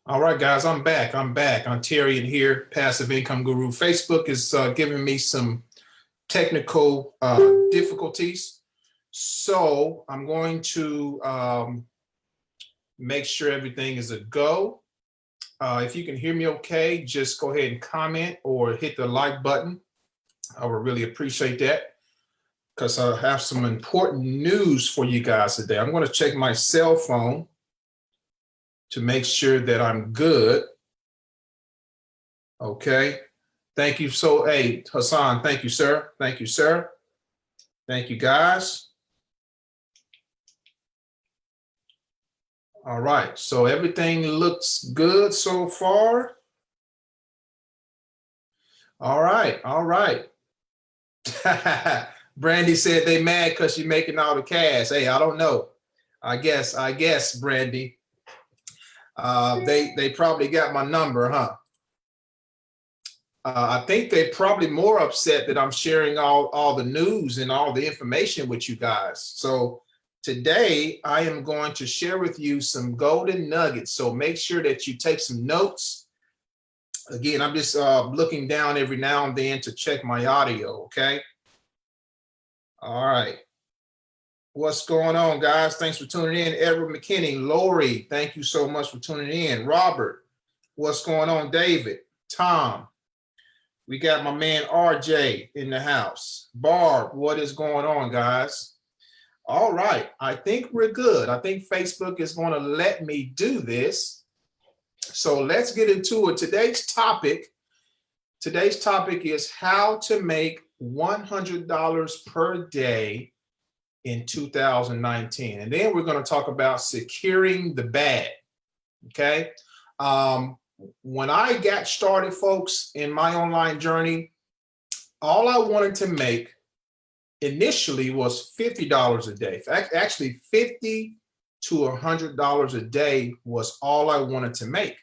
All right, guys, I'm back. Ontarian here, Passive Income Guru. Facebook is giving me some technical difficulties. So I'm going to make sure everything is a go. If you can hear me okay, just go ahead and comment or hit the like button. I would really appreciate that because I have some important news for you guys today. I'm going to check my cell phone to make sure that I'm good. Okay. Thank you. So, hey, Hassan, thank you, sir. Thank you, sir. Thank you, guys. All right. So everything looks good so far. All right. All right. Brandy said they mad because you're making all the cash. Hey, I don't know. I guess, Brandy. They probably got my number, huh? I think they're probably more upset that I'm sharing all the news and all the information with you guys. So today I am going to share with you some golden nuggets. So make sure that you take some notes. Again, I'm just looking down every now and then to check my audio, okay? All right. What's going on, guys? Thanks for tuning in. Edward McKinney, Lori, thank you so much for tuning in. Robert, what's going on? David, Tom. We got my man RJ in the house. Barb, what is going on, guys? All right, I think we're good. I think Facebook is going to let me do this. So let's get into it. Today's topic is how to make $100 per day in 2019. And then we're going to talk about securing the bag, okay? When I got started, folks, in my online journey, all I wanted to make initially was $50 a day. Actually, $50 to $100 a day was all I wanted to make.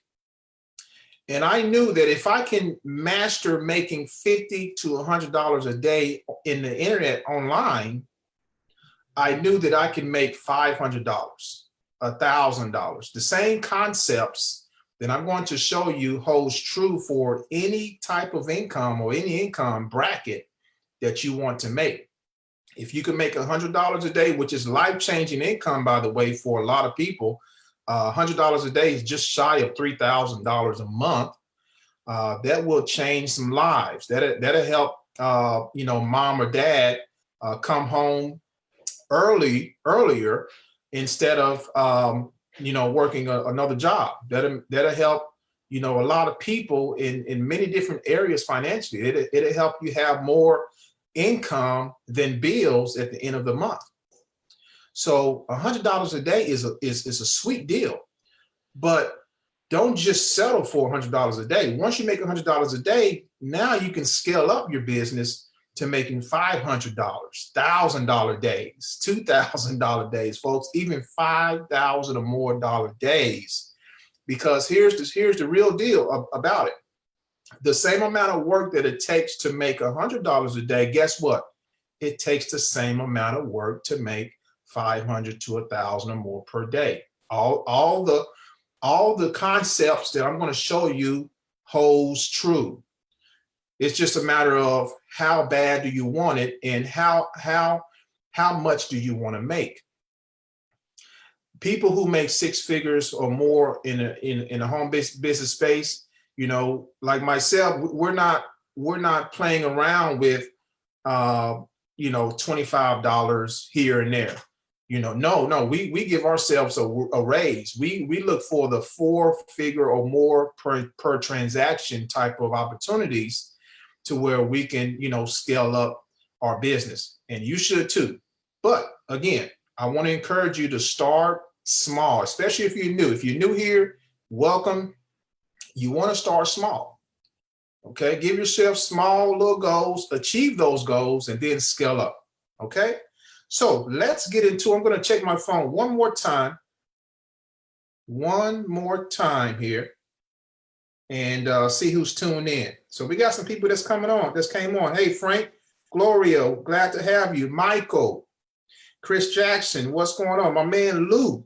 And I knew that if I can master making $50 to $100 a day in the internet online, I knew that I could make $500, $1,000. The same concepts that I'm going to show you holds true for any type of income or any income bracket that you want to make. If you can make $100 a day, which is life-changing income, by the way, for a lot of people, $100 a day is just shy of $3,000 a month. That will change some lives. That'll help, mom or dad come home earlier instead of working another job. That'll help, a lot of people in many different areas financially. It'll help you have more income than bills at the end of the month. So $100 a day is a sweet deal, but don't just settle for $100 a day. Once you make $100 a day, now you can scale up your business to making $500, $1,000 days, $2,000 days, folks, even $5,000 or more days. Because here's the real deal about it. The same amount of work that it takes to make $100 a day, guess what? It takes the same amount of work to make $500 to $1,000 or more per day. All the concepts that I'm going to show you holds true. It's just a matter of how bad do you want it and how much do you want to make. People who make six figures or more in a home business space, like myself, we're not playing around with $25 here and there. No, we give ourselves a raise. We look for the 4-figure or more per transaction type of opportunities to where we can, scale up our business, and you should too. But again, I want to encourage you to start small, especially if you're new. If you're new here, welcome. You want to start small, okay? Give yourself small little goals, achieve those goals, and then scale up, okay? So let's get into, I'm going to check my phone one more time here and see who's tuned in. So we got some people that's came on. Hey, Frank, Gloria, glad to have you. Michael, Chris Jackson, what's going on? My man Lou,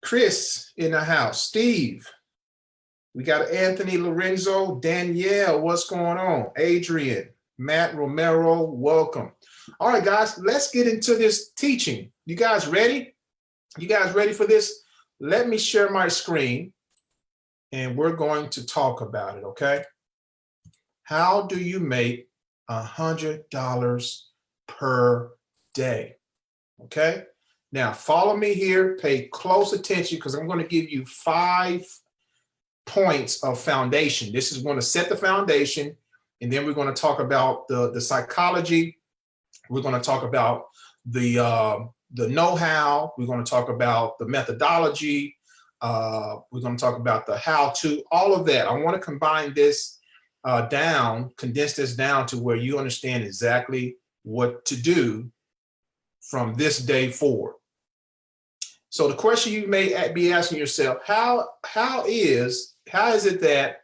Chris in the house, Steve, We got Anthony Lorenzo, Danielle, what's going on? Adrian, Matt Romero, welcome. All right, guys, let's get into this teaching. You guys ready? You guys ready for this? Let me share my screen and we're going to talk about it, okay? How do you make $100 per day? Okay? Now, follow me here, pay close attention because I'm going to give you 5 points of foundation. This is going to set the foundation, and then we're going to talk about the psychology. We're going to talk about the know-how. We're going to talk about the methodology. We're going to talk about the how-to, all of that. I want to combine this condense this down to where you understand exactly what to do from this day forward. So the question you may be asking yourself, how is it that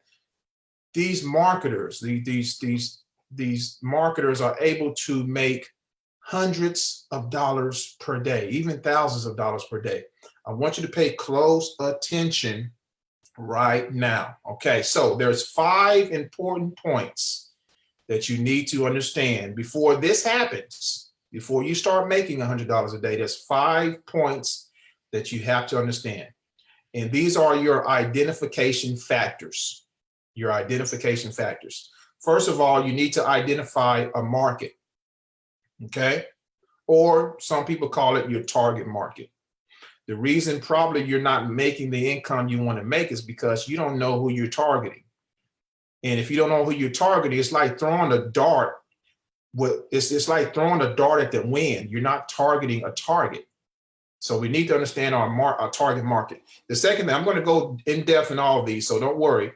these marketers, these marketers are able to make hundreds of dollars per day, even thousands of dollars per day? I want you to pay close attention right now. Okay, so there's 5 important points that you need to understand before this happens. Before you start making $100 a day, there's 5 points that you have to understand. And these are your identification factors. Your identification factors. First of all, you need to identify a market. Okay? Or some people call it your target market. The reason probably you're not making the income you want to make is because you don't know who you're targeting. And if you don't know who you're targeting, it's like throwing a dart. It's like throwing a dart at the wind. You're not targeting a target. So we need to understand our target market. The second thing, I'm going to go in depth in all of these, so don't worry.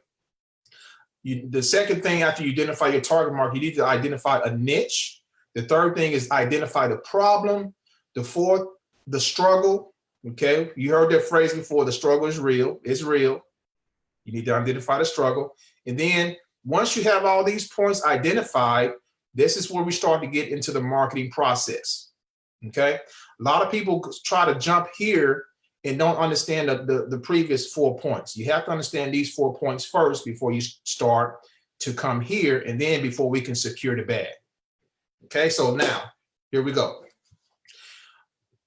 The second thing after you identify your target market, you need to identify a niche. The third thing is identify the problem. The fourth, the struggle. Okay, you heard that phrase before, the struggle is real. It's real. You need to identify the struggle. And then once you have all these points identified, this is where we start to get into the marketing process. Okay, a lot of people try to jump here and don't understand the previous 4 points. You have to understand these 4 points first before you start to come here, and then before we can secure the bag. Okay, so now here we go.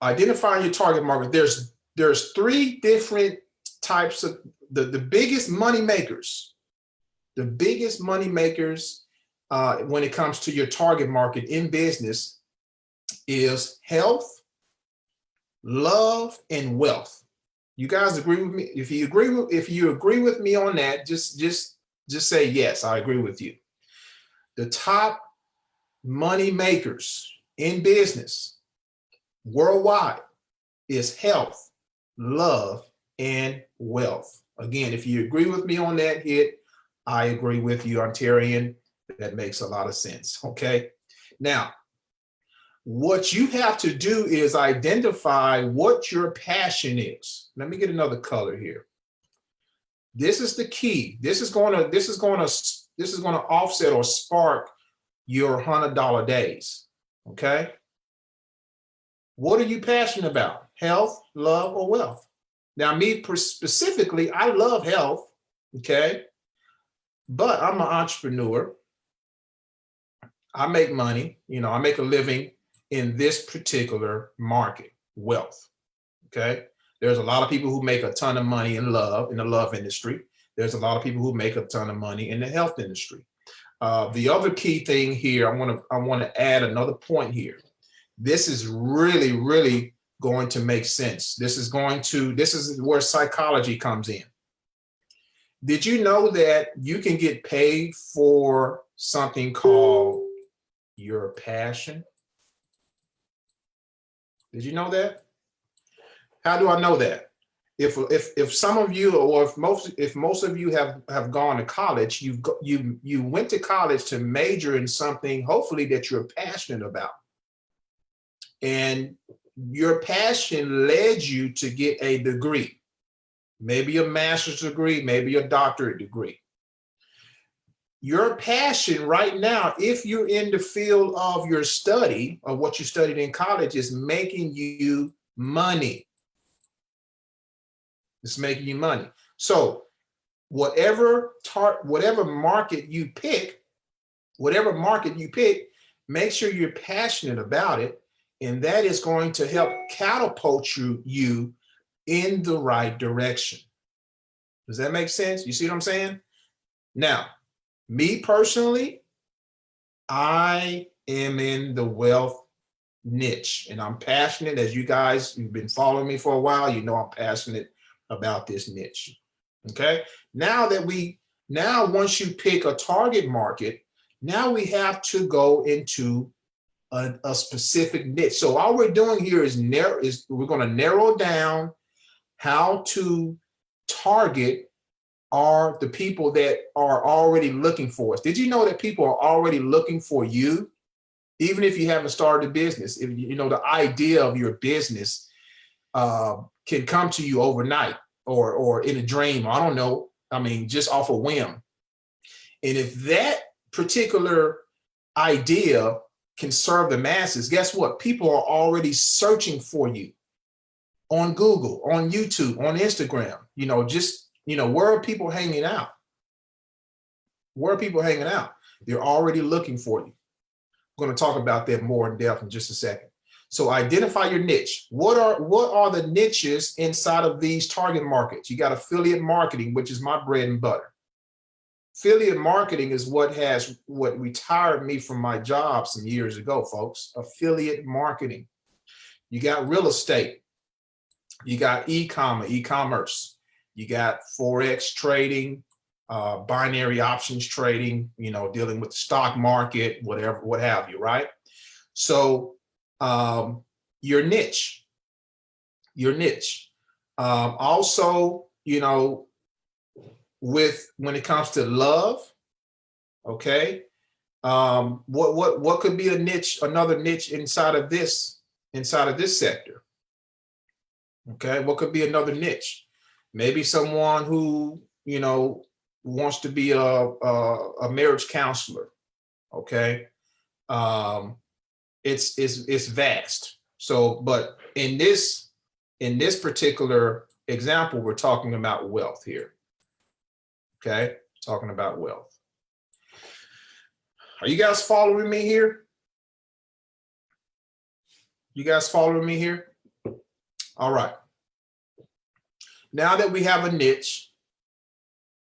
Identifying your target market. There's 3 different types of the biggest money makers. The biggest money makers when it comes to your target market in business is health, love, and wealth. You guys agree with me? If you agree with me on that, just say yes, I agree with you. The top money makers in business worldwide is health, love, and wealth. Again, if you agree with me on that hit, I agree with you, Ontarian. That makes a lot of sense. Okay. Now, what you have to do is identify what your passion is. Let me get another color here. This is the key. This is going to offset or spark your $100 days. Okay. What are you passionate about? Health, love, or wealth? Now, me specifically, I love health. Okay. But I'm an entrepreneur. I make money. I make a living in this particular market, wealth. Okay. There's a lot of people who make a ton of money in the love industry. There's a lot of people who make a ton of money in the health industry. The other key thing here, I want to add another point here. This is really, really going to make sense. This is where psychology comes in. Did you know that you can get paid for something called your passion? Did you know that? How do I know that? If some of you, or if most of you have gone to college, you went to college to major in something, hopefully, that you're passionate about. And your passion led you to get a degree, maybe a master's degree, maybe a doctorate degree. Your passion right now, if you're in the field of your study, or what you studied in college, is making you money. It's making you money. So whatever market you pick, make sure you're passionate about it, and that is going to help catapult you in the right direction. Does that make sense? You see what I'm saying? Now, me personally, I am in the wealth niche, and I'm passionate. As you guys, you've been following me for a while, you know I'm passionate about this niche. Okay. Now once you pick a target market, now we have to go into a specific niche. So all we're doing here is we're going to narrow down how to target are the people that are already looking for us. Did you know that people are already looking for you? Even if you haven't started a business, if you know the idea of your business can come to you overnight or in a dream, I don't know. I mean, just off a whim. And if that particular idea can serve the masses, guess what? People are already searching for you on Google, on YouTube, on Instagram. Where are people hanging out? Where are people hanging out? They're already looking for you. I'm going to talk about that more in depth in just a second. So identify your niche. What are the niches inside of these target markets? You got affiliate marketing, which is my bread and butter. Affiliate marketing is what retired me from my job some years ago, folks. Affiliate marketing. You got real estate. You got e-commerce. You got Forex trading, binary options trading, dealing with the stock market, whatever, what have you, right? So your niche. Also, when it comes to love, okay, what could be a niche, another niche inside of this sector? Okay, what could be another niche? Maybe someone who wants to be a marriage counselor. Okay, it's vast. So, but in this particular example, we're talking about wealth here. Okay, talking about wealth. Are you guys following me here? You guys following me here? All right. Now that we have a niche,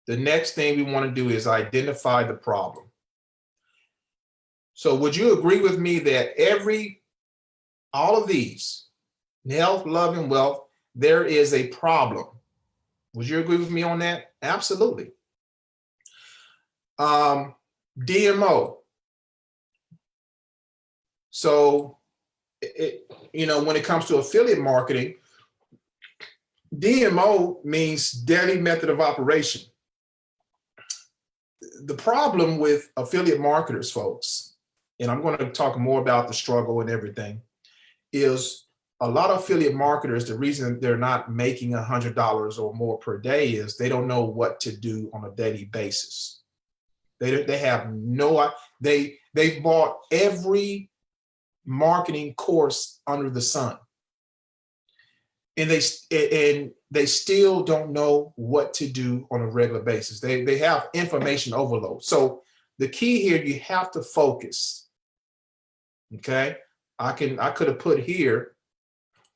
the next thing we want to do is identify the problem. So would you agree with me that all of these, health, love, and wealth, there is a problem? Would you agree with me on that? Absolutely. DMO. So, when it comes to affiliate marketing, DMO means daily method of operation. The problem with affiliate marketers, folks, and I'm going to talk more about the struggle and everything, is a lot of affiliate marketers, the reason they're not making $100 or more per day is they don't know what to do on a daily basis. They have no, they've bought every marketing course under the sun, and they still don't know what to do on a regular basis. They have information overload. So the key here, you have to focus. Okay, I could have put here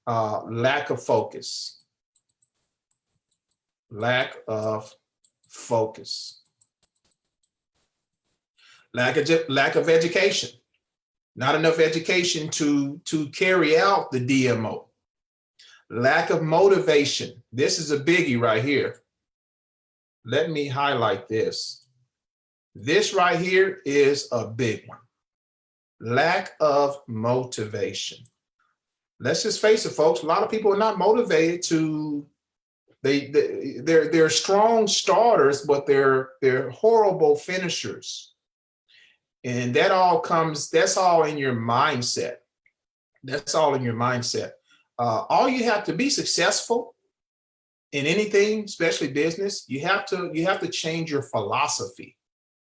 lack of focus. Lack of focus. Lack of education. Not enough education to carry out the DMO. Lack of motivation. This is a biggie right here. Let me highlight this. This right here is a big one. Lack of motivation. Let's just face it, folks. A lot of people are not motivated to. They're strong starters, but they're horrible finishers. And that's all in your mindset. That's all in your mindset. All you have to be successful in anything, especially business, you have to change your philosophy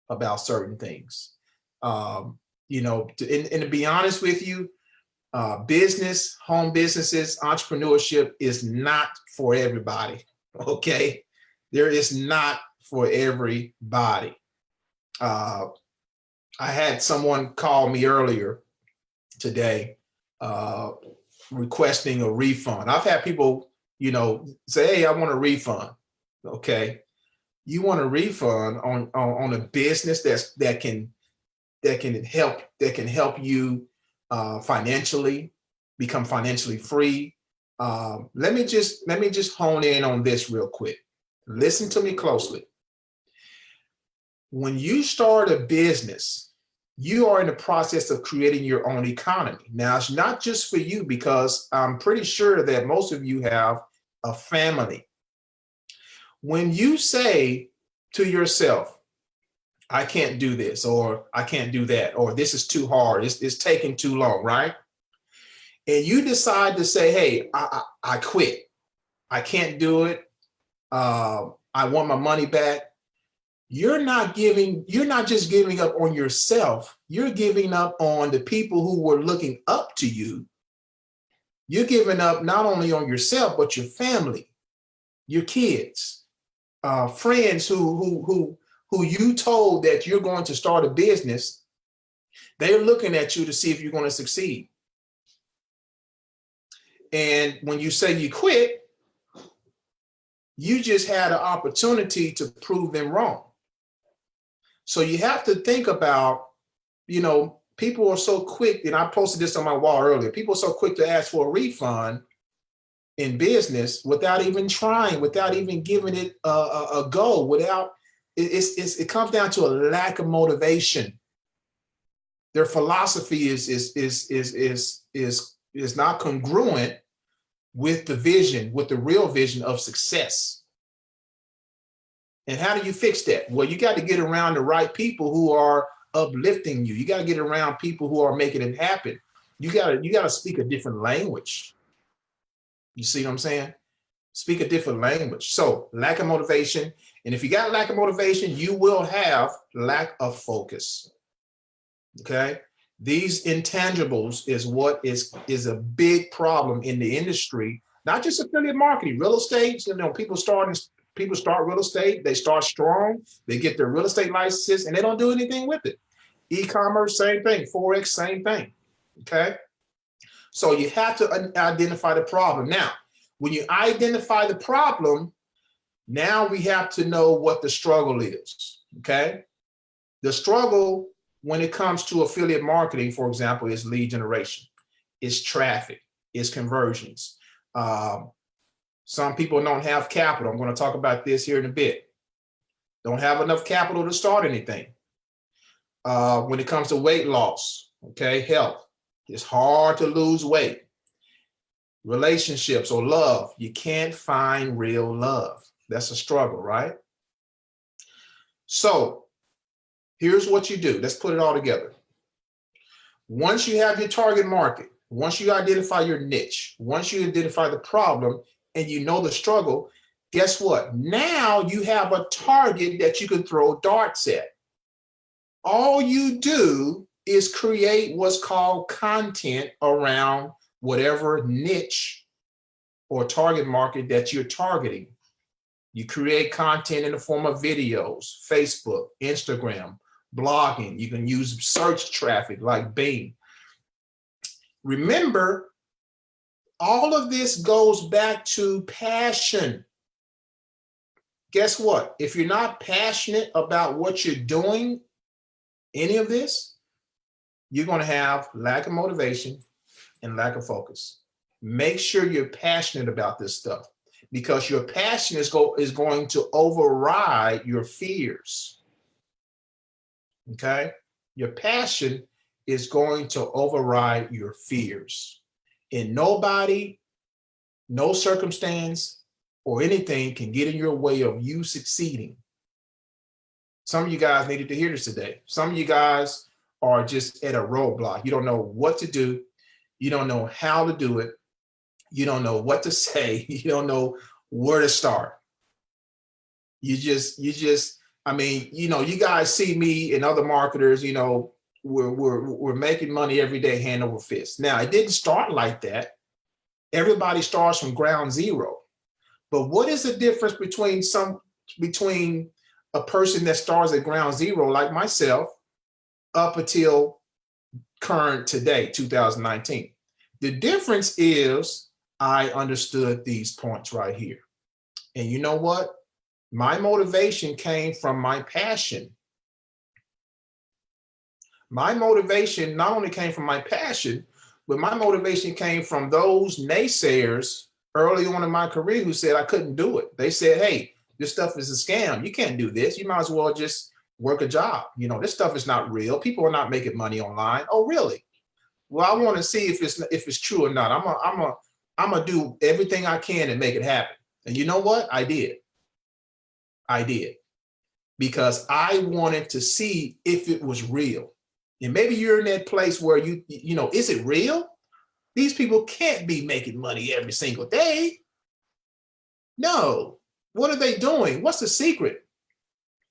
about certain things. And to be honest with you, business, home businesses, entrepreneurship is not for everybody. Okay, there is not for everybody. I had someone call me earlier today requesting a refund. I've had people, say, hey, I want a refund. Okay. You want a refund on a business that can help you financially, become financially free. Let me just hone in on this real quick. Listen to me closely. When you start a business, you are in the process of creating your own economy. Now, it's not just for you, because I'm pretty sure that most of you have a family. When you say to yourself, I can't do this, or I can't do that, or this is too hard, it's taking too long, right? And you decide to say, hey, I quit. I can't do it. I want my money back. You're not just giving up on yourself. You're giving up on the people who were looking up to you. You're giving up not only on yourself, but your family, your kids, friends who you told that you're going to start a business. They're looking at you to see if you're going to succeed. And when you say you quit, you just had an opportunity to prove them wrong. So you have to think about, people are so quick, and I posted this on my wall earlier, people are so quick to ask for a refund in business without even trying, without even giving it a go, it comes down to a lack of motivation. Their philosophy is not congruent with the vision, with the real vision of success. And how do you fix that? Well, you got to get around the right people who are uplifting you. You got to get around people who are making it happen. You got to speak a different language. You see what I'm saying? Speak a different language. So lack of motivation. And if you got lack of motivation, you will have lack of focus. Okay. These intangibles is what is a big problem in the industry, not just affiliate marketing, real estate. People start real estate, they start strong, they get their real estate licenses, and they don't do anything with it. E-commerce, same thing. Forex, same thing. Okay. So you have to identify the problem. Now, when you identify the problem, now we have to know what the struggle is. Okay. The struggle when it comes to affiliate marketing, for example, is lead generation, is traffic, is conversions. Some people don't have capital. I'm going to talk about this here in a bit. Don't have enough capital to start anything. When it comes to weight loss, okay, health, it's hard to lose weight. Relationships or love, you can't find real love. That's a struggle, right? So here's what you do. Let's put it all together. Once you have your target market, once you identify your niche, once you identify the problem and you know the struggle, guess what? Now you have a target that you can throw darts at. All you do is create what's called content around whatever niche or target market that you're targeting. You create content in the form of videos, Facebook, Instagram, blogging. You can use search traffic like Bing. Remember, all of this goes back to passion. Guess what? If you're not passionate about what you're doing, any of this, you're going to have lack of motivation and lack of focus. Make sure you're passionate about this stuff, because your passion is going to override your fears. Okay? Your passion is going to override your fears. And nobody, no circumstance or anything can get in your way of you succeeding. Some of you guys needed to hear this today. Some of you guys are just at a roadblock. You don't know what to do. You don't know how to do it. You don't know what to say. You don't know where to start. You guys see me and other marketers, we're making money every day, hand over fist. Now, it didn't start like that. Everybody starts from ground zero. But what is the difference between a person that starts at ground zero like myself up until current today, 2019. The difference is I understood these points right here. And you know what? My motivation came from my passion. My motivation not only came from my passion, but my motivation came from those naysayers early on in my career who said I couldn't do it. They said, hey, this stuff is a scam. You can't do this. You might as well just work a job. You know, this stuff is not real. People are not making money online. Oh, really? Well, I want to see if it's true or not. I'm gonna do everything I can to make it happen. And you know what? I did. Because I wanted to see if it was real. And maybe you're in that place where you know, is it real? These people can't be making money every single day. No. What are they doing? What's the secret?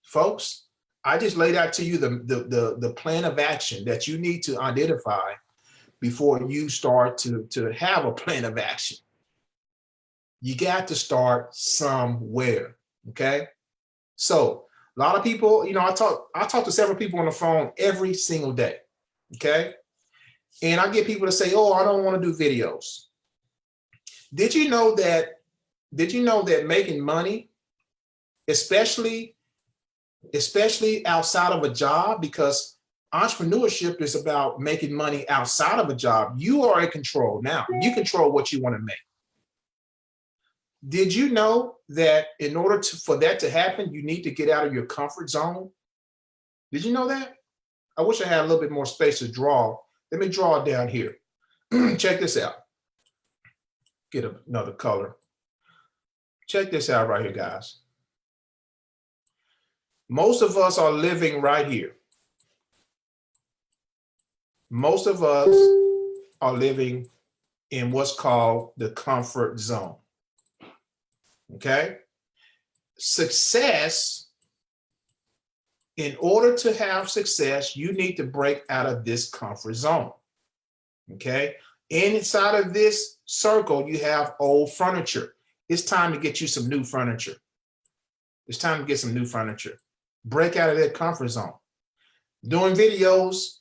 Folks, I just laid out to you the plan of action that you need to identify before you start to have a plan of action. You got to start somewhere, okay? So a lot of people, you know, I talk to several people on the phone every single day, okay? And I get people to say, oh, I don't want to do videos. Did you know that making money, especially outside of a job, because entrepreneurship is about making money outside of a job. You are in control now. You control what you want to make. Did you know that in order for that to happen, you need to get out of your comfort zone? Did you know that? I wish I had a little bit more space to draw. Let me draw it down here. Check this out. Get another color. Check this out right here, guys. Most of us are living right here. Most of us are living in what's called the comfort zone. Okay? Success, in order to have success, you need to break out of this comfort zone. Okay? Inside of this circle, you have old furniture. It's time to get you some new furniture. It's time to get some new furniture. Break out of that comfort zone. Doing videos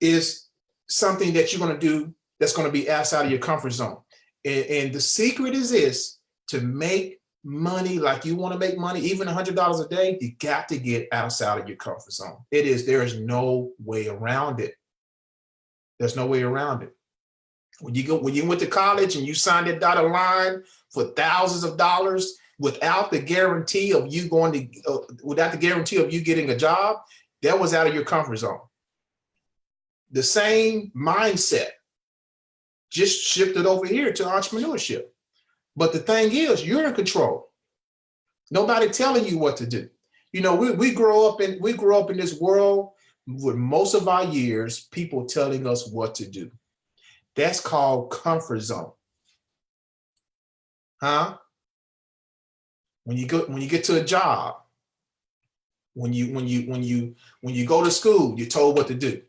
is something that you're going to do that's going to be outside of your comfort zone. And the secret is this: to make money like you want to make money, even $100 a day, you got to get outside of your comfort zone. There is no way around it. There's no way around it. When you went to college and you signed that dotted line for thousands of dollars without the guarantee of you getting a job, that was out of your comfort zone. The same mindset just shifted over here to entrepreneurship. But the thing is, you're in control. Nobody telling you what to do. You know, we grow up in this world with most of our years, people telling us what to do. That's called comfort zone. Huh? When you get to a job, when you go to school, you're told what to do.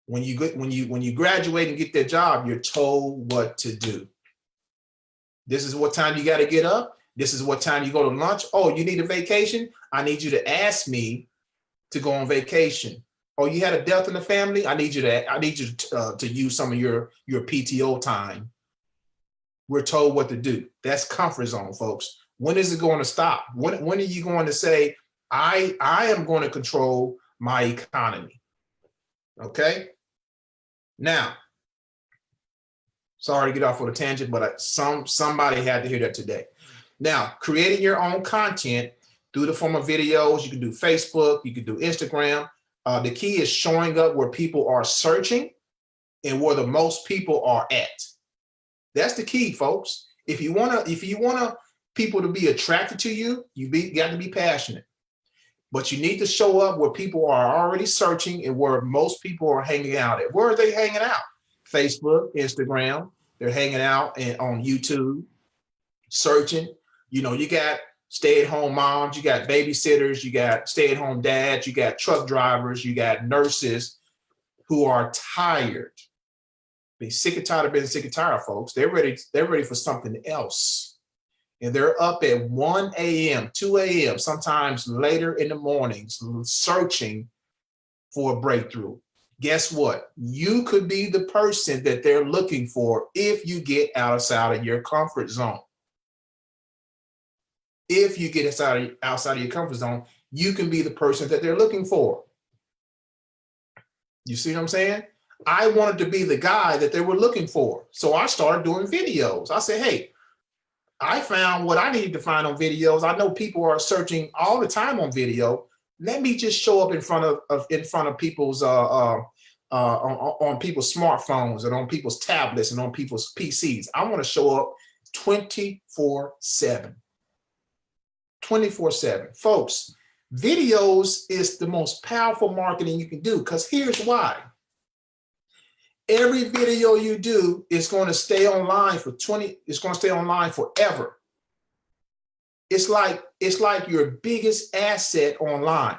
When you graduate and get that job, you're told what to do. This is what time you got to get up. This is what time you go to lunch. Oh, you need a vacation? I need you to ask me to go on vacation. Oh, you had a death in the family? I need you to use some of your PTO time. We're told what to do. That's comfort zone, folks. When is it going to stop? When are you going to say, I am going to control my economy? Okay. Now, sorry to get off on a tangent, but somebody had to hear that today. Now, creating your own content through the form of videos, you can do Facebook, you can do Instagram. The key is showing up where people are searching and where the most people are at. That's the key, folks. If you want people to be attracted to you, you got to be passionate. But you need to show up where people are already searching and where most people are hanging out at. Where are they hanging out? Facebook, Instagram. They're hanging out on YouTube, searching. You know, you got stay-at-home moms, you got babysitters, you got stay-at-home dads, you got truck drivers, you got nurses who are tired. They're sick and tired of being sick and tired, folks. They're ready for something else. and they're up at 1 a.m., 2 a.m., sometimes later in the mornings, searching for a breakthrough. Guess what? You could be the person that they're looking for if you get outside of your comfort zone. If you get outside of your comfort zone, you can be the person that they're looking for. You see what I'm saying? I wanted to be the guy that they were looking for. So I started doing videos. I said, hey, I found what I needed to find on videos. I know people are searching all the time on video. Let me just show up in front of people's on people's smartphones and on people's tablets and on people's PCs. I want to show up 24/7. 24/7. Folks, videos is the most powerful marketing you can do, because here's why. Every video you do is going to stay online it's going to stay online forever. It's like your biggest asset online,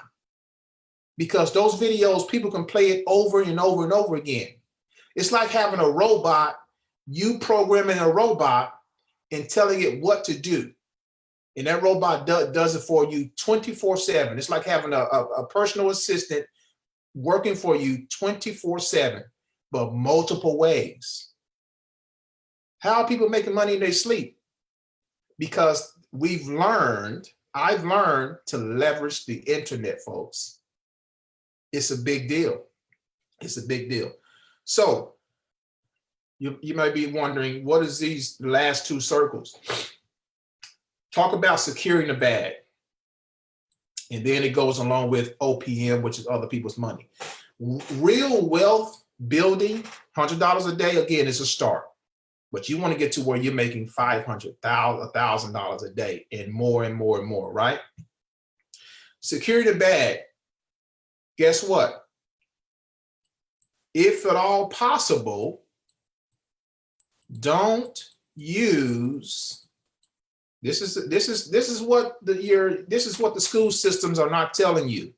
because those videos, people can play it over and over and over again. It's like having a robot, you programming a robot and telling it what to do. And that robot does it for you 24/7. It's like having a personal assistant working for you 24/7, but multiple ways. How are people making money in their sleep? Because I've learned to leverage the internet, folks. It's a big deal. It's a big deal. So you might be wondering, what is these last two circles? Talk about securing the bag. And then it goes along with OPM, which is other people's money. Real wealth building, $100 a day, again, is a start. But you want to get to where you're making $500, $1,000 a day and more and more and more, right? Secure the bag. Guess what? If at all possible, don't use. This is what the school systems are not telling you.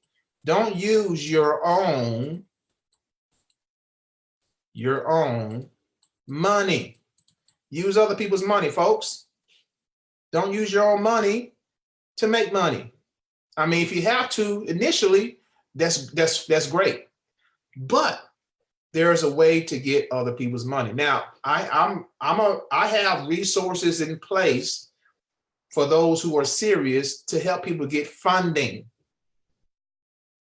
Don't use your own money. Use other people's money, folks. Don't use your own money to make money. I mean, if you have to initially, that's great. But there is a way to get other people's money. Now, I have resources in place for those who are serious to help people get funding.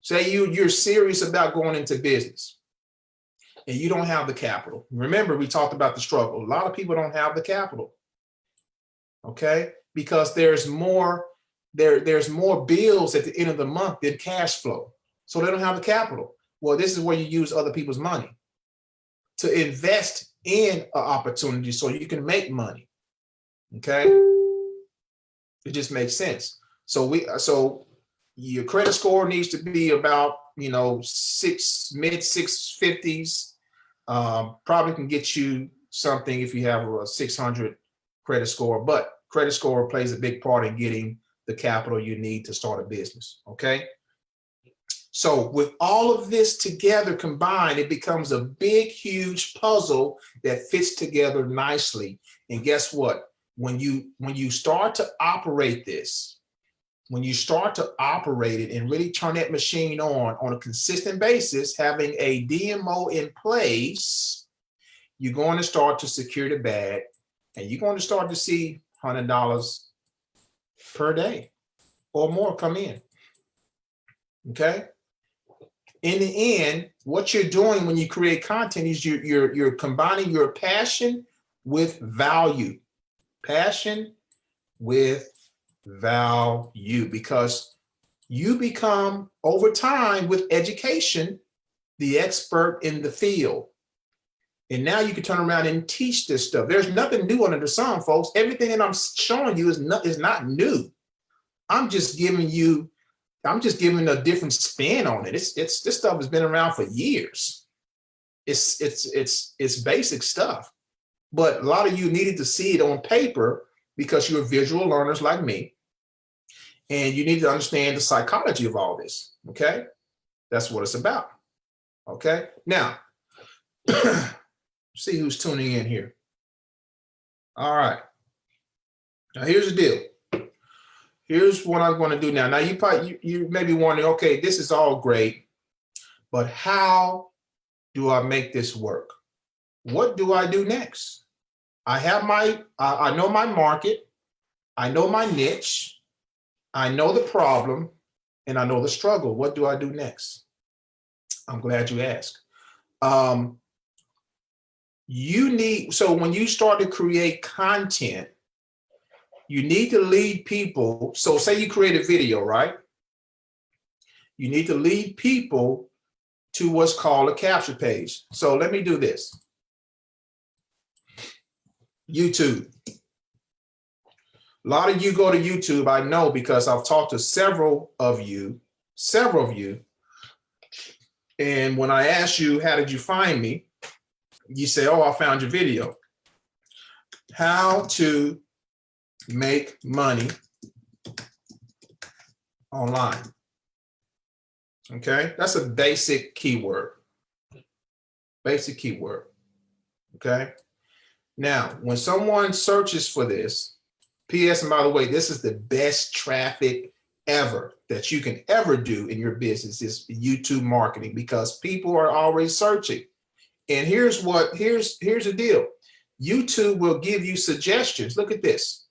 Say you're serious about going into business and you don't have the capital. Remember, we talked about the struggle. A lot of people don't have the capital, okay? Because there's more bills at the end of the month than cash flow. So they don't have the capital. Well, this is where you use other people's money to invest in an opportunity so you can make money, okay? It just makes sense. So your credit score needs to be about, mid 650s. Probably can get you something if you have a 600 credit score, but credit score plays a big part in getting the capital you need to start a business, okay? So with all of this together combined, it becomes a big, huge puzzle that fits together nicely. And guess what? When you start to operate this, when you start to operate it and really turn that machine on a consistent basis, having a DMO in place, you're going to start to secure the bag, and you're going to start to see $100 per day or more come in. Okay. In the end, what you're doing when you create content is you're combining your passion with value. Passion with value, because you become, over time with education, the expert in the field. And now you can turn around and teach this stuff. There's nothing new under the sun, folks. Everything that I'm showing you is not new. I'm just giving a different spin on it. This stuff has been around for years. It's basic stuff. But a lot of you needed to see it on paper because you're visual learners like me. And you need to understand the psychology of all this, okay? That's what it's about, okay? Now, see who's tuning in here. All right. Now, here's the deal. Here's what I'm going to do now. Now, you may be wondering, okay, this is all great, but how do I make this work? What do I do next? I have I know my market, I know my niche, I know the problem, and I know the struggle. What do I do next? I'm glad you asked. So when you start to create content, you need to lead people. So say you create a video, right? You need to lead people to what's called a capture page. So let me do this. YouTube. A lot of you go to YouTube, I know, because I've talked to several of you. And when I ask you, how did you find me? You say, oh, I found your video. How to make money online. Okay, that's a basic keyword. Basic keyword. Okay. Now, when someone searches for this, P.S. and by the way, this is the best traffic ever that you can ever do in your business is YouTube marketing, because people are always searching. And here's the deal. YouTube will give you suggestions. Look at this.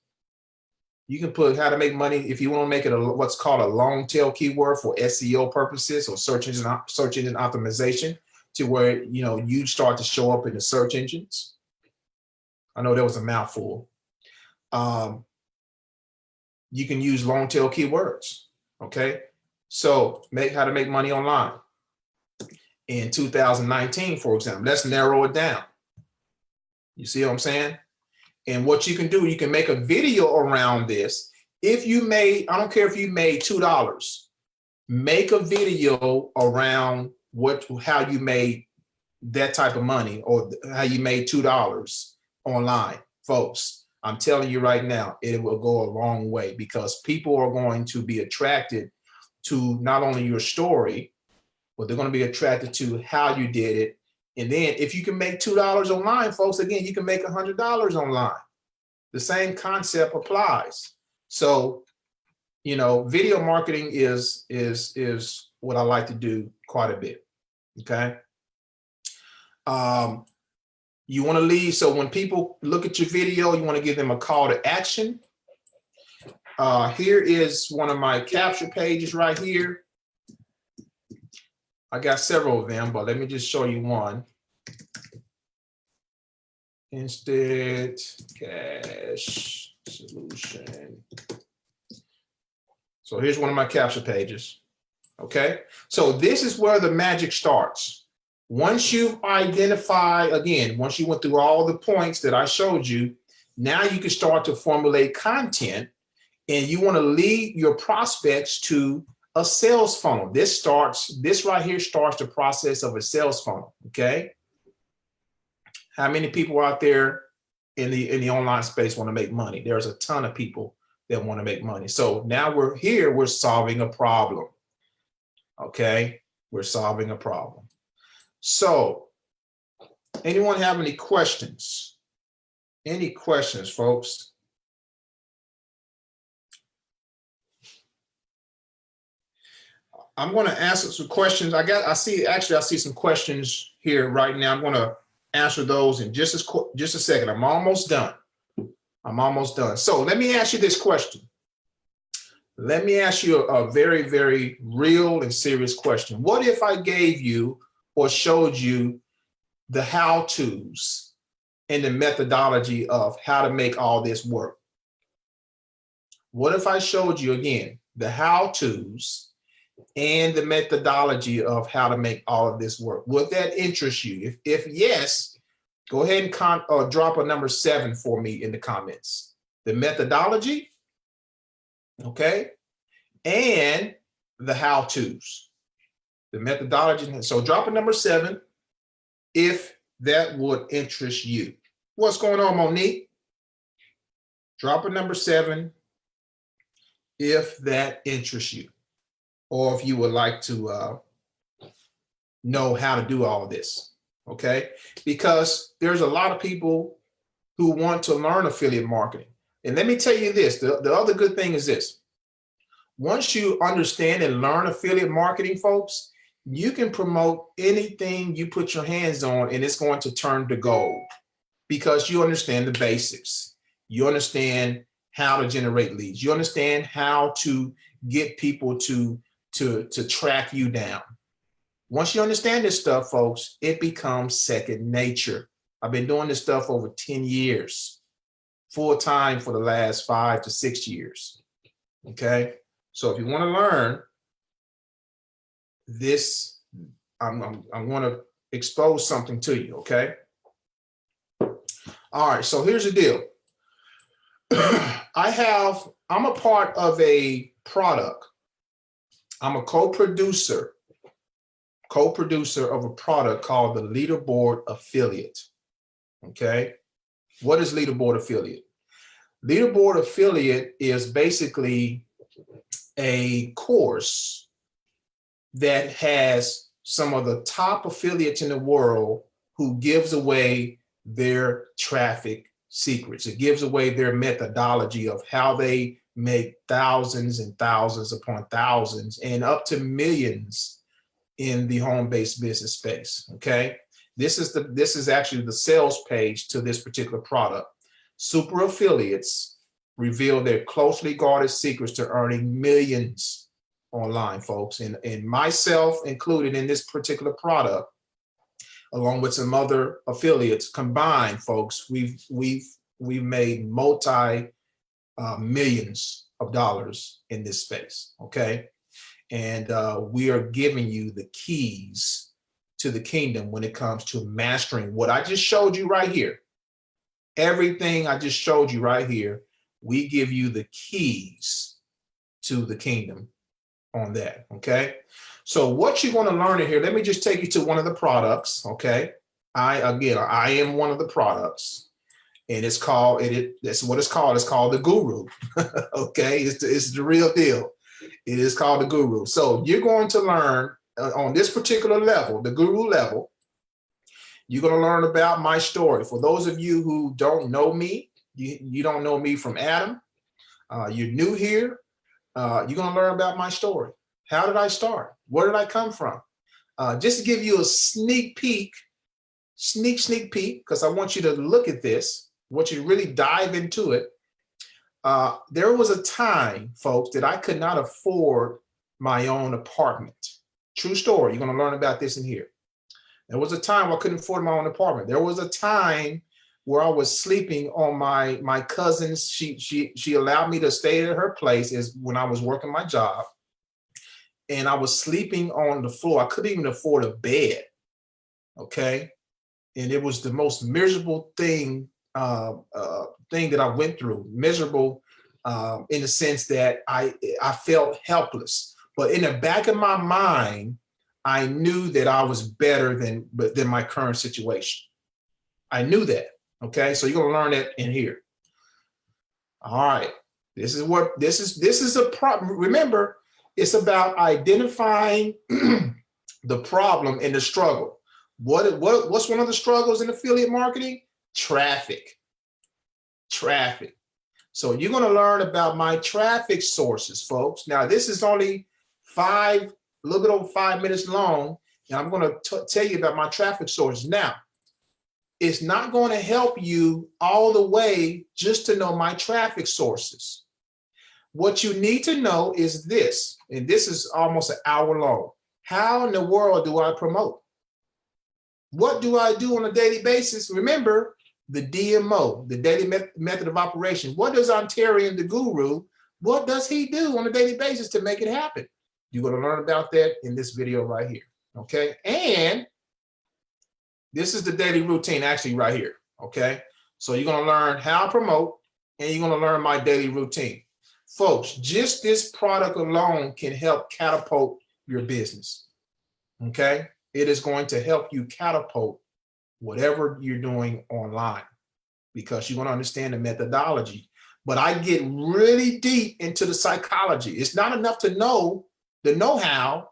You can put how to make money if you want to make it what's called a long tail keyword for SEO purposes or search engine optimization, to where you start to show up in the search engines. I know that was a mouthful. You can use long tail keywords. Okay, so how to make money online in 2019, for example. Let's narrow it down. You see what I'm saying? And what you can do, you can make a video around this. If you made, I don't care if you made $2, make a video around how you made that type of money, or how you made $2 online. Folks, I'm telling you right now, it will go a long way, because people are going to be attracted to not only your story, but they're going to be attracted to how you did it. And then if you can make $2 online, folks, again, you can make $100 online. The same concept applies. So, video marketing is what I like to do quite a bit. Okay. You want to lead. So when people look at your video, you want to give them a call to action. Here is one of my capture pages right here. I got several of them, but let me just show you one. Instant cash solution. So here's one of my capture pages. Okay. So this is where the magic starts. Once you've identified, again, once you went through all the points that I showed you, now you can start to formulate content, and you want to lead your prospects to a sales funnel. This right here starts the process of a sales funnel. Okay. How many people out there in the online space want to make money? There's a ton of people that want to make money. So now we're solving a problem. Okay. We're solving a problem. So, anyone have any questions? Any questions, folks? I'm going to answer some questions. I see some questions here right now. I'm going to answer those in just a second. I'm almost done. So let me ask you this question. Let me ask you a very, very real and serious question. What if I gave you or showed you the how-tos and the methodology of how to make all this work? What if I showed you, again, the how-tos and the methodology of how to make all of this work? Would that interest you? If yes, go ahead and drop a number 7 for me in the comments. The methodology, okay, and the how-tos. The methodology. So drop a number 7 if that would interest you. What's going on, Monique? Drop a number 7 if that interests you, or if you would like to know how to do all of this. Okay, because there's a lot of people who want to learn affiliate marketing. And let me tell you this, the other good thing is this. Once you understand and learn affiliate marketing, folks, you can promote anything you put your hands on and it's going to turn to gold because you understand the basics. You understand how to generate leads. You understand how to get people to track you down. Once you understand this stuff, folks, it becomes second nature. I've been doing this stuff over 10 years, full time for the last 5 to 6 years. Okay. So if you want to learn this, I'm going to expose something to you. Okay. All right. So here's the deal. I'm a part of a product. I'm a co-producer of a product called the Leaderboard Affiliate. Okay. What is Leaderboard Affiliate? Leaderboard Affiliate is basically a course that has some of the top affiliates in the world who gives away their traffic secrets. It gives away their methodology of how they make thousands and thousands upon thousands and up to millions in the home-based business space. Okay. This is actually the sales page to this particular product. Super affiliates reveal their closely guarded secrets to earning millions online, folks. And myself included in this particular product, along with some other affiliates combined, folks, we've made multi millions of dollars in this space. Okay. And we are giving you the keys to the kingdom when it comes to mastering what I just showed you right here. Everything I just showed you right here, we give you the keys to the kingdom on that. Okay. So what you're going to learn in here, let me just take you to one of the products. Okay. I am one of the products, and it's called, that's what it's called. It's called the Guru. Okay. It's the real deal. It is called the Guru. So you're going to learn on this particular level, the Guru level, you're going to learn about my story. For those of you who don't know me, you don't know me from Adam, you're new here, you're going to learn about my story. How did I start? Where did I come from? Just to give you a sneak peek, because I want you to look at this, I want you to really dive into it. There was a time, folks, that I could not afford my own apartment. True story. You're going to learn about this in here. There was a time I couldn't afford my own apartment. There was a time where I was sleeping on my cousin's. She allowed me to stay at her place when I was working my job, and I was sleeping on the floor. I couldn't even afford a bed. Okay, and it was the most miserable thing that I went through. Miserable in the sense that I felt helpless. But in the back of my mind, I knew that I was better than my current situation. I knew that. Okay, so you're gonna learn that in here. All right, this is a problem. Remember, it's about identifying the problem and the struggle. What's one of the struggles in affiliate marketing? Traffic. So you're gonna learn about my traffic sources, folks. Now this is only a little bit over 5 minutes long, and I'm going to tell you about my traffic sources. Now, it's not going to help you all the way just to know my traffic sources. What you need to know is this, and this is almost an hour long. How in the world do I promote? What do I do on a daily basis? Remember the DMO, the daily method of operation. What does Ontarian, the Guru, what does he do on a daily basis to make it happen? You're going to learn about that in this video right here. Okay. And this is the daily routine actually right here. Okay. So you're going to learn how to promote, and you're going to learn my daily routine. Folks, just this product alone can help catapult your business. Okay. It is going to help you catapult whatever you're doing online, because you're going to understand the methodology. But I get really deep into the psychology. It's not enough to know the know-how.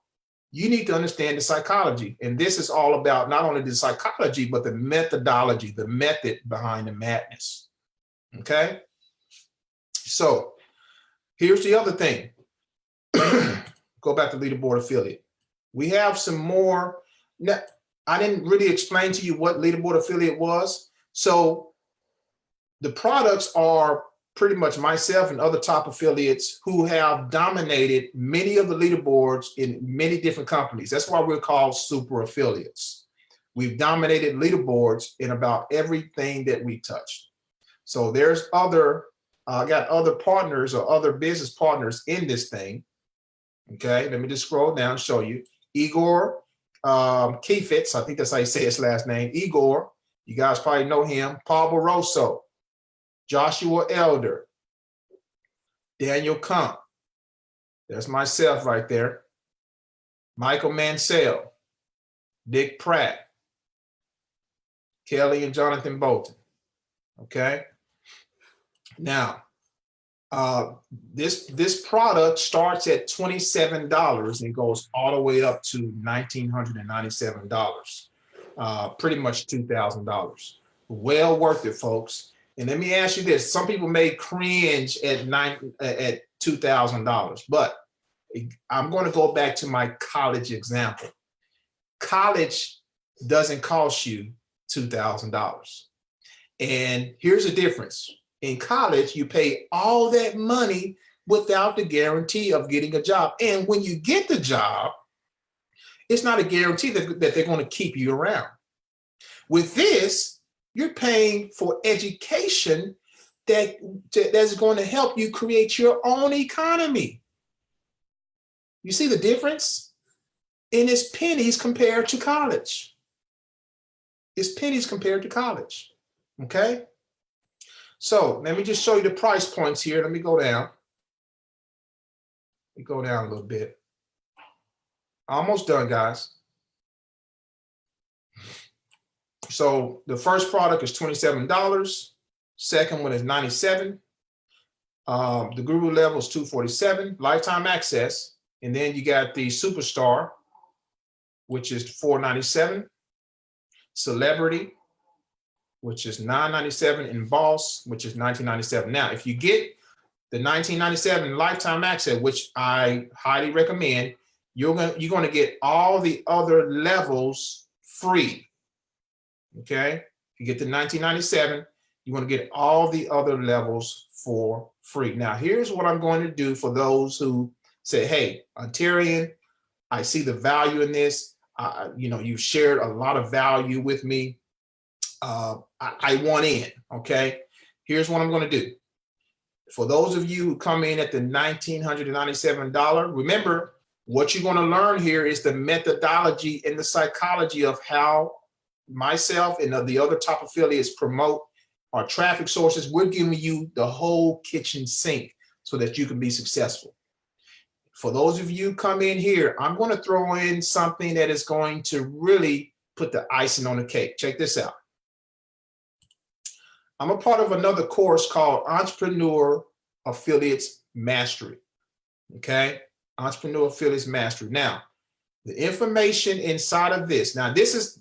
You need to understand the psychology. And this is all about not only the psychology, but the methodology, the method behind the madness. Okay. So here's the other thing. Go back to Leaderboard affiliate. We have some more. Now, I didn't really explain to you what Leaderboard affiliate was. So the products are pretty much myself and other top affiliates who have dominated many of the leaderboards in many different companies. That's why we're called super affiliates. We've dominated leaderboards in about everything that we touch. So there's other, I got other partners or other business partners in this thing. Okay, let me just scroll down and show you. Igor Kefitz, I think that's how you say his last name. Igor, you guys probably know him. Paul Barroso, Joshua Elder, Daniel Kump. There's myself right there. Michael Mansell, Dick Pratt, Kelly and Jonathan Bolton. Okay. Now, this product starts at $27 and goes all the way up to $1,997. Pretty much $2,000. Well worth it, folks. And let me ask you this: some people may cringe at $2,000, but I'm going to go back to my college example. College doesn't cost you $2,000, and here's the difference. In college, you pay all that money without the guarantee of getting a job. And when you get the job, it's not a guarantee that they're going to keep you around. With this, you're paying for education that's going to help you create your own economy. You see the difference? And it's pennies compared to college. It's pennies compared to college. Okay? So let me just show you the price points here. Let me go down. Let me go down a little bit. Almost done, guys. So the first product is $27. Second one is $97. The Guru level is $247. Lifetime access. And then you got the Superstar, which is $497. Celebrity, which is $997, and Boss, which is $1997. Now, if you get the $1997 lifetime access, which I highly recommend, you're going to get all the other levels free. Okay? If you get the $1997, you're going to get all the other levels for free. Now, here's what I'm going to do for those who say, hey, Ontarian, I see the value in this. You've shared a lot of value with me. I want in, okay? Here's what I'm going to do. For those of you who come in at the $1,997, remember, what you're going to learn here is the methodology and the psychology of how myself and the other top affiliates promote our traffic sources. We're giving you the whole kitchen sink so that you can be successful. For those of you who come in here, I'm going to throw in something that is going to really put the icing on the cake. Check this out. I'm a part of another course called Entrepreneur Affiliates Mastery. Okay? Entrepreneur Affiliates Mastery. Now, the information inside of this. Now, this is,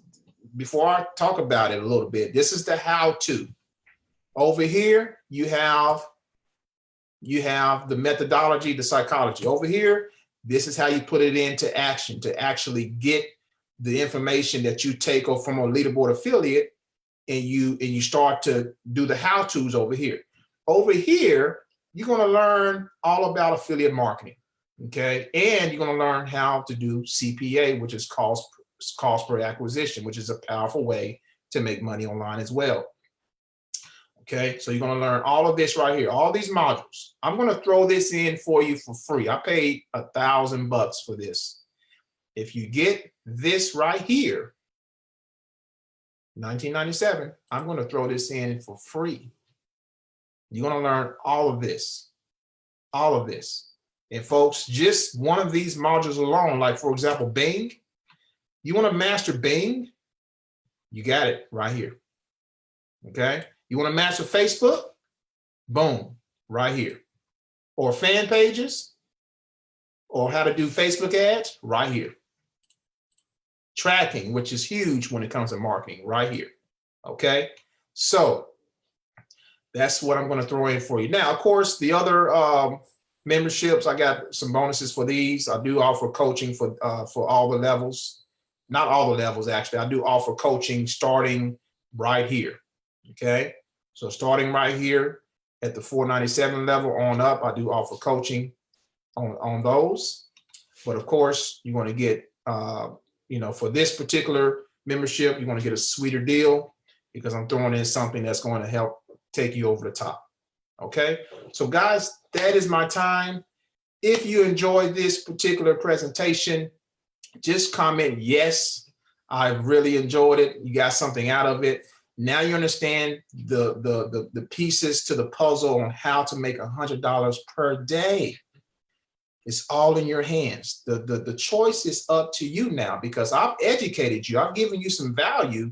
before I talk about it a little bit, this is the how-to. Over here, you have the methodology, the psychology. Over here, this is how you put it into action to actually get the information that you take from a Leaderboard affiliate, and you start to do the how-tos over here. Over here, you're going to learn all about affiliate marketing, okay? And you're going to learn how to do CPA, which is cost per acquisition, which is a powerful way to make money online as well. Okay, so you're going to learn all of this right here, all these modules. I'm going to throw this in for you for free. I paid $1,000 for this. If you get this right here, $1997, I'm going to throw this in for free. You're going to learn all of this, all of this. And folks, just one of these modules alone, like for example, Bing, you want to master Bing, you got it right here. Okay. You want to master Facebook? Boom, right here. Or fan pages, or how to do Facebook ads, right here. Tracking, which is huge when it comes to marketing, right here. Okay, so That's what I'm going to throw in for you. Now, of course, the other memberships, I got some bonuses for these. I do offer coaching for all the levels. Not all the levels, actually. I do offer coaching starting right here. Okay. So starting right here at the 497 level on up, I do offer coaching on those. But of course, you're going to get, for this particular membership, you're going to get a sweeter deal because I'm throwing in something that's going to help take you over the top. Okay. So guys, that is my time. If you enjoyed this particular presentation, just comment, yes, I really enjoyed it. You got something out of it. Now you understand the pieces to the puzzle on how to make $100 per day. It's all in your hands. The choice is up to you now because I've educated you. I've given you some value.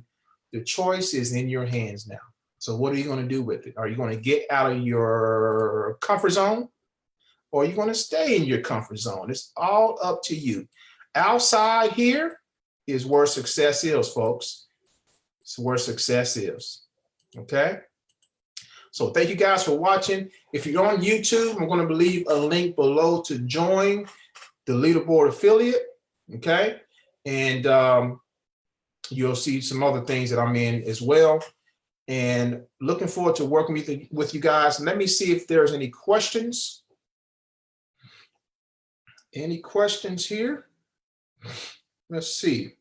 The choice is in your hands now. So what are you going to do with it? Are you going to get out of your comfort zone or are you going to stay in your comfort zone? It's all up to you. Outside here is where success is, folks. It's where success is. Okay. So thank you guys for watching. If you're on YouTube, I'm going to leave a link below to join the Leaderboard affiliate. Okay. And you'll see some other things that I'm in as well. And looking forward to working with you guys. Let me see if there's any questions. Any questions here? Let's see.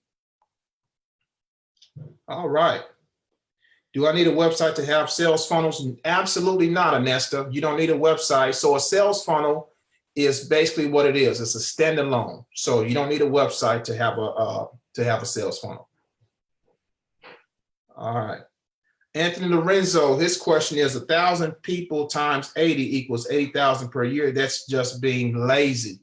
All right. Do I need a website to have sales funnels? Absolutely not, Anesta. You don't need a website. So a sales funnel is basically what it is. It's a standalone. So you don't need a website to have a sales funnel. All right. Anthony Lorenzo, his question is 1,000 people times 80 equals 80,000 per year. That's just being lazy.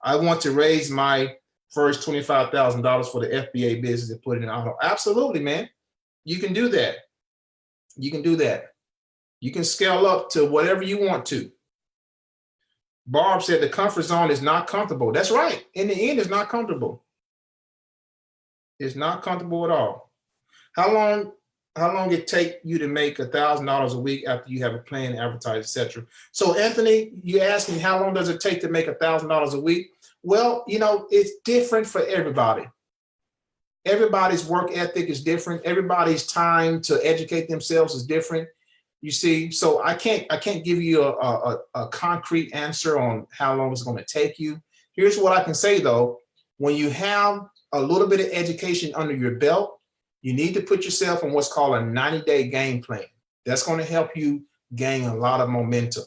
I want to raise my first $25,000 for the FBA business and put it in auto. Absolutely, man. You can do that. You can do that. You can scale up to whatever you want to. Barb said the comfort zone is not comfortable. That's right. In the end, it's not comfortable. It's not comfortable at all. How long it take you to make $1,000 a week after you have a plan, advertise, etc. So Anthony, you're asking how long does it take to make $1,000 a week? Well, it's different for everybody. Everybody's work ethic is different. Everybody's time to educate themselves is different. You see, so I can't give you a concrete answer on how long it's going to take you. Here's what I can say though. When you have a little bit of education under your belt, you need to put yourself on what's called a 90-day game plan. That's going to help you gain a lot of momentum.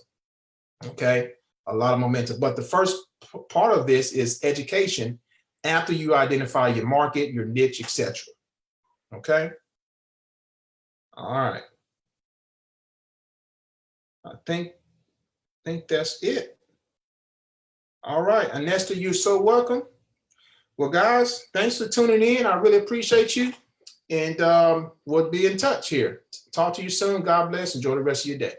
Okay, a lot of momentum. But the first part of this is education after you identify your market, your niche, etc. Okay. All right. I think that's it. All right, Anesta, you're so welcome. Well, guys, thanks for tuning in. I really appreciate you. And we'll be in touch here. Talk to you soon. God bless. Enjoy the rest of your day.